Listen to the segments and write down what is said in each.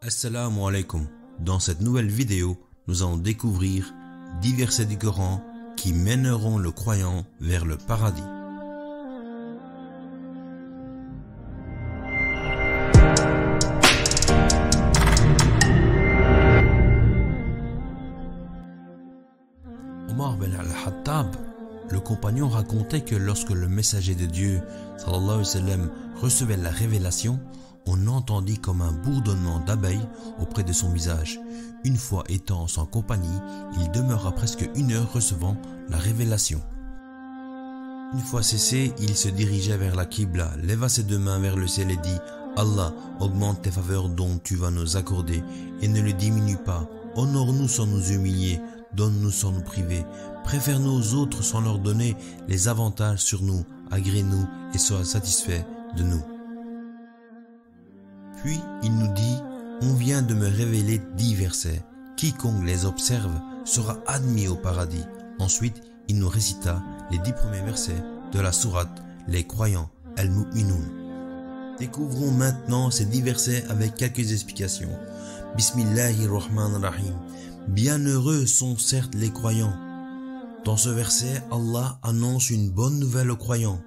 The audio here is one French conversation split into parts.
Assalamu alaikum. Dans cette nouvelle vidéo, nous allons découvrir 10 versets du Coran qui mèneront le croyant vers le paradis. Omar ben al-Khattab, le compagnon, racontait que lorsque le messager de Dieu sallallahu alayhi wa sallam recevait la révélation, on entendit comme un bourdonnement d'abeilles auprès de son visage. Une fois étant en sa compagnie, il demeura presque 1 heure recevant la révélation. Une fois cessé, il se dirigea vers la Qibla, leva ses 2 mains vers le ciel et dit « Allah, augmente tes faveurs dont tu vas nous accorder et ne les diminue pas. Honore-nous sans nous humilier, donne-nous sans nous priver. Préfère-nous aux autres sans leur donner les avantages sur nous. Agrée-nous et sois satisfait de nous. » Puis il nous dit « On vient de me révéler 10 versets. Quiconque les observe sera admis au paradis. » Ensuite, il nous récita les 10 premiers versets de la sourate Les croyants, Al-Mu'minun. Découvrons maintenant ces 10 versets avec quelques explications. Bismillahirrahmanirrahim. Bienheureux sont certes les croyants. Dans ce verset, Allah annonce une bonne nouvelle aux croyants.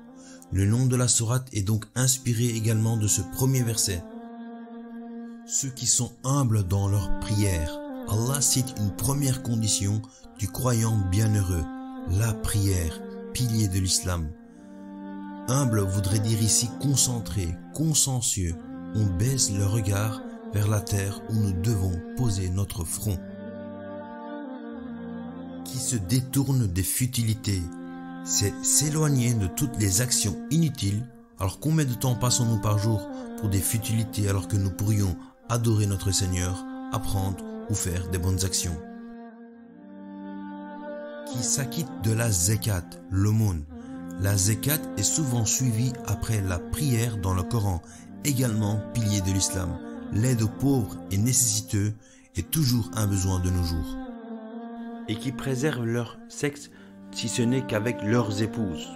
Le nom de la sourate est donc inspiré également de ce premier verset. Ceux qui sont humbles dans leur prière. Allah cite une première condition du croyant bienheureux, la prière, pilier de l'islam. Humble voudrait dire ici concentré, consciencieux. On baisse le regard vers la terre où nous devons poser notre front. Qui se détourne des futilités, c'est s'éloigner de toutes les actions inutiles. Alors combien de temps passons-nous par jour pour des futilités alors que nous pourrions adorer notre Seigneur, apprendre ou faire des bonnes actions? Qui s'acquitte de la zakat, l'aumône. La zakat est souvent suivie après la prière dans le Coran, également pilier de l'islam. L'aide aux pauvres et nécessiteux est toujours un besoin de nos jours. Et qui préservent leur sexe si ce n'est qu'avec leurs épouses,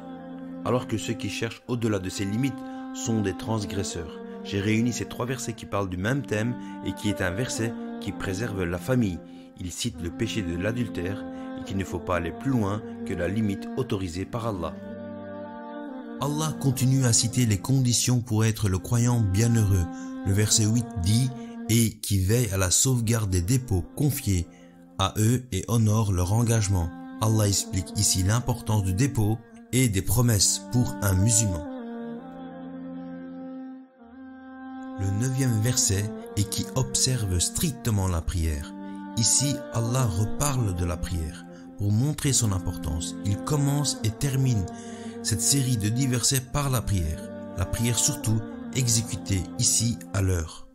alors que ceux qui cherchent au-delà de ces limites sont des transgresseurs. J'ai réuni ces 3 versets qui parlent du même thème et qui est un verset qui préserve la famille. Il cite le péché de l'adultère et qu'il ne faut pas aller plus loin que la limite autorisée par Allah. Allah continue à citer les conditions pour être le croyant bienheureux. Le verset 8 dit « Et qui veille à la sauvegarde des dépôts confiés à eux et honore leur engagement ». Allah explique ici l'importance du dépôt et des promesses pour un musulman. Le 9e verset est qui observe strictement la prière. Ici, Allah reparle de la prière. Pour montrer son importance, il commence et termine cette série de 10 versets par la prière. La prière surtout exécutée ici à l'heure.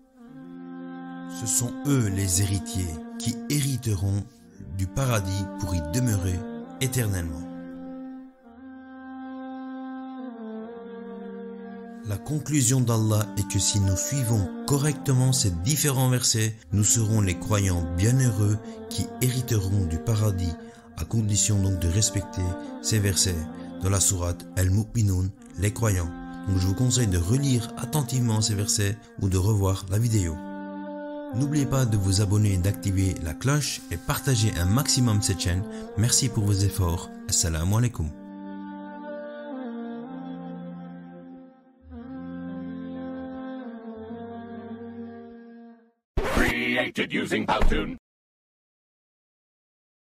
Ce sont eux les héritiers qui hériteront du paradis pour y demeurer éternellement. La conclusion d'Allah est que si nous suivons correctement ces différents versets, nous serons les croyants bienheureux qui hériteront du paradis, à condition donc de respecter ces versets de la sourate Al-Mu'minun, les croyants. Donc je vous conseille de relire attentivement ces versets ou de revoir la vidéo. N'oubliez pas de vous abonner, d'activer la cloche et partager un maximum cette chaîne. Merci pour vos efforts. Assalamu alaikum. Created using Powtoon.